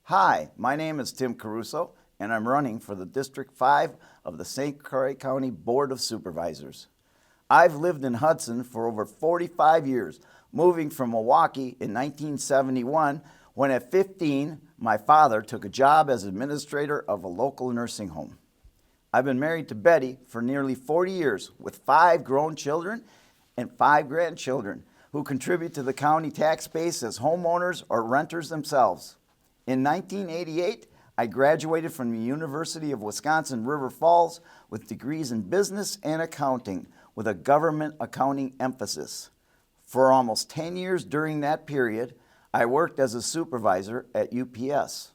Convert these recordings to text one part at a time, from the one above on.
Hi, my name is Tim Caruso, and I'm running for the District 5 of the St. Croix County Board of Supervisors. I've lived in Hudson for over 45 years, moving from Milwaukee in 1971 when at 15 my father took a job as administrator of a local nursing home. I've been married to Betty for nearly 40 years with 5 grown children and 5 grandchildren who contribute to the county tax base as homeowners or renters themselves. In 1988, I graduated from the University of Wisconsin River Falls with degrees in business and accounting with a government accounting emphasis. For almost 10 years during that period, I worked as a supervisor at UPS.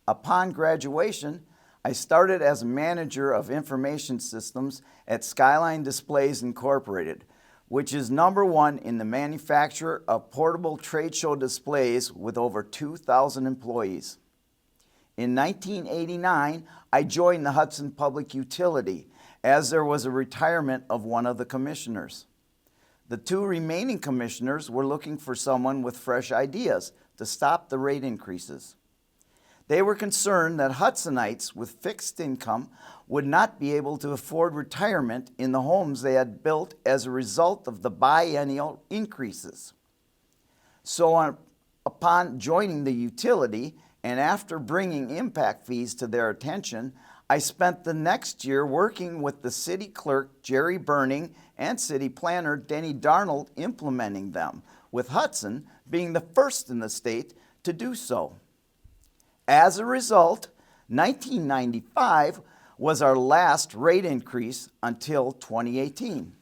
Upon graduation, I started as a manager of information systems at Skyline Displays Incorporated, which is #1 in the manufacture of portable trade show displays with over 2,000 employees. In 1989, I joined the Hudson Public Utility as there was a retirement of one of the commissioners. The 2 remaining commissioners were looking for someone with fresh ideas to stop the rate increases. They were concerned that Hudsonites with fixed income would not be able to afford retirement in the homes they had built as a result of the biennial increases. So upon joining the utility and after bringing impact fees to their attention, I spent the next year working with the city clerk, Jerry Burning, and city planner, Denny Darnold, implementing them, with Hudson being the first in the state to do so. As a result, 1995 was our last rate increase until 2018.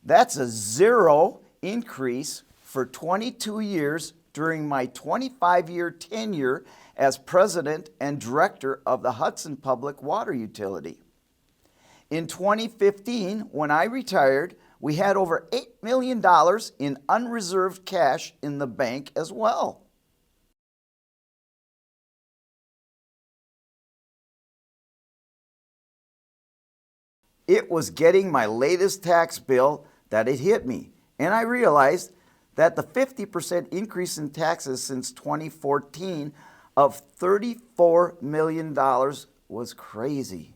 That's a 0 increase for 22 years during my 25-year tenure as president and director of the Hudson Public Water Utility. In 2015, when I retired, we had over $8 million in unreserved cash in the bank as well. It was getting my latest tax bill that it hit me, and I realized that the 50% increase in taxes since 2014 of $34 million was crazy.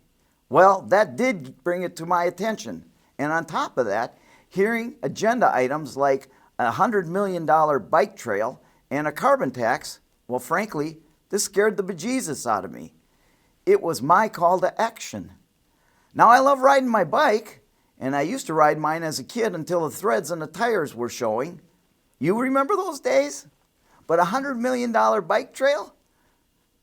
Well, that did bring it to my attention, and on top of that, hearing agenda items like a $100 million bike trail and a carbon tax, well, frankly, this scared the bejesus out of me. It was my call to action. Now, I love riding my bike, and I used to ride mine as a kid until the threads on the tires were showing. You remember those days? But a $100 million bike trail?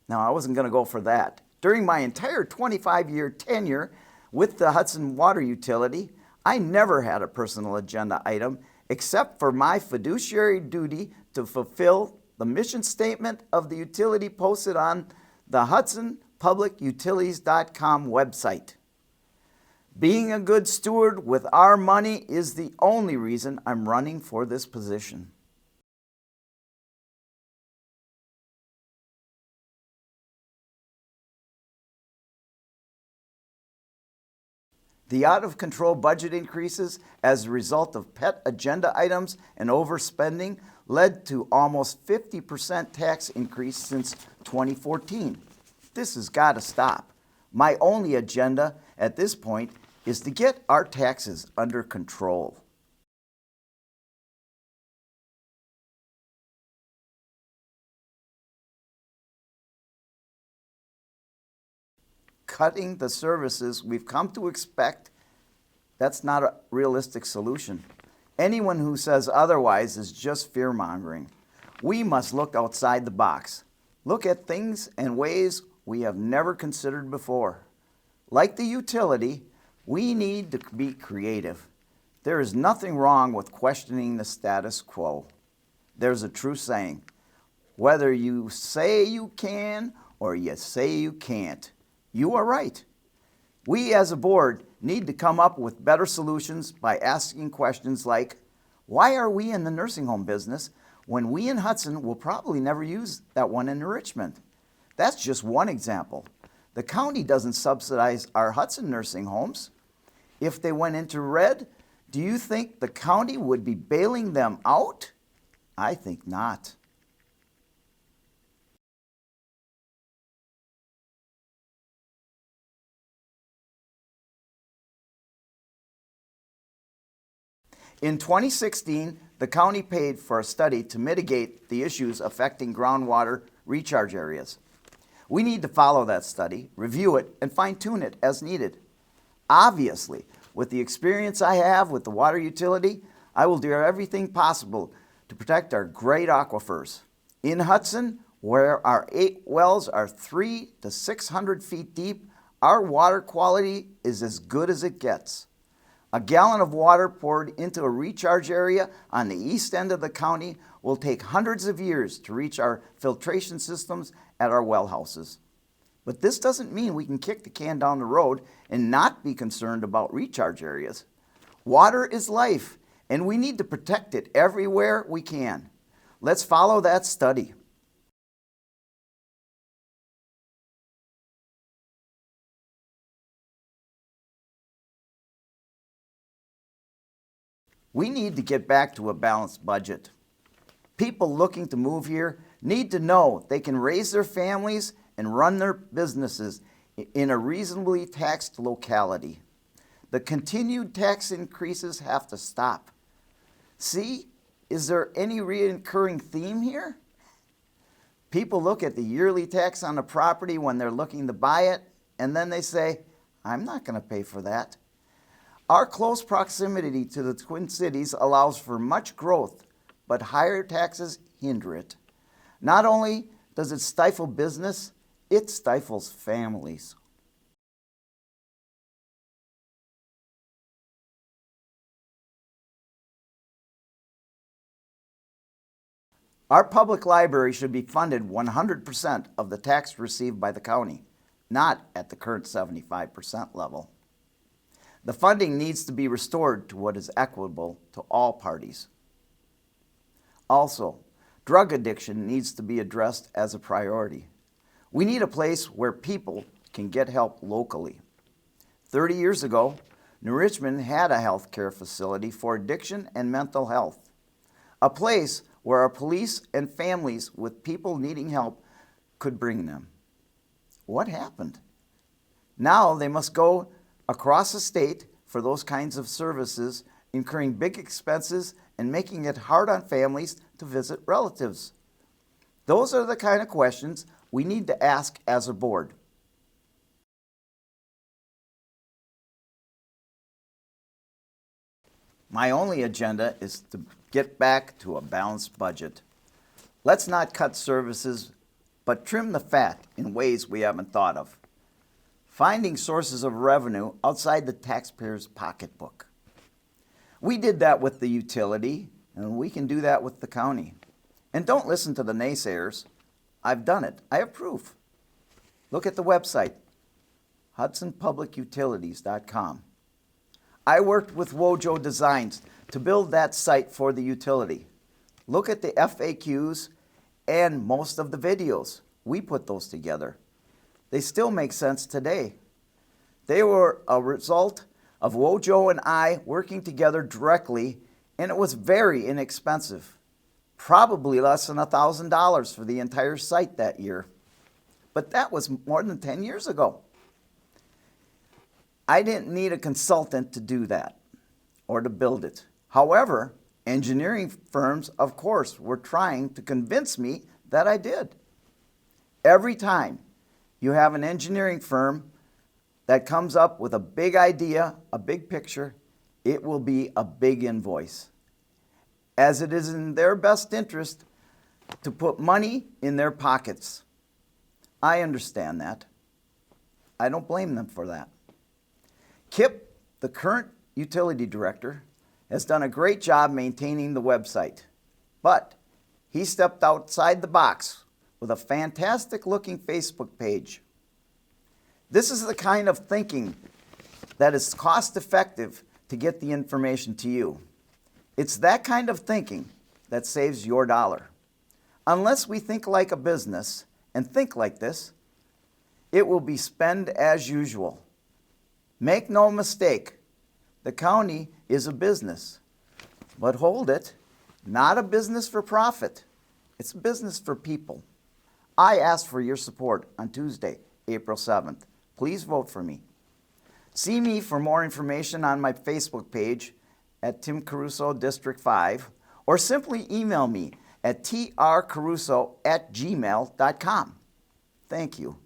No, I wasn't going to go for that. During my entire 25-year tenure with the Hudson Water Utility, I never had a personal agenda item except for my fiduciary duty to fulfill the mission statement of the utility posted on the HudsonPublicUtilities.com website. Being a good steward with our money is the only reason I'm running for this position. The out-of-control budget increases as a result of pet agenda items and overspending led to almost 50% tax increase since 2014. This has got to stop. My only agenda at this point is to get our taxes under control. Cutting the services we've come to expect, that's not a realistic solution. Anyone who says otherwise is just fear-mongering. We must look outside the box. Look at things and ways we have never considered before. Like the utility, we need to be creative. There is nothing wrong with questioning the status quo. There's a true saying, whether you say you can or you say you can't, you are right. We as a board need to come up with better solutions by asking questions like, why are we in the nursing home business when we in Hudson will probably never use that one in Richmond? That's just one example. The county doesn't subsidize our Hudson nursing homes. If they went into red, do you think the county would be bailing them out? I think not. In 2016, the county paid for a study to mitigate the issues affecting groundwater recharge areas. We need to follow that study, review it, and fine-tune it as needed. Obviously, with the experience I have with the water utility, I will do everything possible to protect our great aquifers. In Hudson, where our 8 wells are 300 to 600 feet deep, our water quality is as good as it gets. A gallon of water poured into a recharge area on the east end of the county will take hundreds of years to reach our filtration systems at our well houses. But this doesn't mean we can kick the can down the road and not be concerned about recharge areas. Water is life, and we need to protect it everywhere we can. Let's follow that study. We need to get back to a balanced budget. People looking to move here need to know they can raise their families and run their businesses in a reasonably taxed locality. The continued tax increases have to stop. See, is there any recurring theme here? People look at the yearly tax on a property when they're looking to buy it, and then they say, I'm not going to pay for that. Our close proximity to the Twin Cities allows for much growth, but higher taxes hinder it. Not only does it stifle business, it stifles families. Our public library should be funded 100% of the tax received by the county, not at the current 75% level. The funding needs to be restored to what is equitable to all parties. Also, drug addiction needs to be addressed as a priority. We need a place where people can get help locally. 30 years ago, New Richmond had a health care facility for addiction and mental health, a place where our police and families with people needing help could bring them. What happened? Now they must go across the state for those kinds of services, incurring big expenses and making it hard on families to visit relatives. Those are the kind of questions we need to ask as a board. My only agenda is to get back to a balanced budget. Let's not cut services, but trim the fat in ways we haven't thought of. Finding sources of revenue outside the taxpayer's pocketbook. We did that with the utility, and we can do that with the county. And don't listen to the naysayers. I've done it. I have proof. Look at the website, hudsonpublicutilities.com. I worked with Wojo Designs to build that site for the utility. Look at the FAQs and most of the videos. We put those together. They still make sense today. They were a result of Wojo and I working together directly, and it was very inexpensive. Probably less than $1,000 for the entire site that year. But that was more than 10 years ago. I didn't need a consultant to do that or to build it. However, engineering firms, of course, were trying to convince me that I did. Every time you have an engineering firm that comes up with a big idea, a big picture, it will be a big invoice, as it is in their best interest to put money in their pockets. I understand that. I don't blame them for that. Kip, the current utility director, has done a great job maintaining the website, but he stepped outside the box with a fantastic looking Facebook page. This is the kind of thinking that is cost effective to get the information to you. It's that kind of thinking that saves your dollar. Unless we think like a business and think like this, it will be spend as usual. Make no mistake, the county is a business, but hold it, not a business for profit. It's a business for people. I ask for your support on Tuesday, April 7th. Please vote for me. See me for more information on my Facebook page at Tim Caruso District 5, or simply email me at trcaruso@gmail.com. Thank you.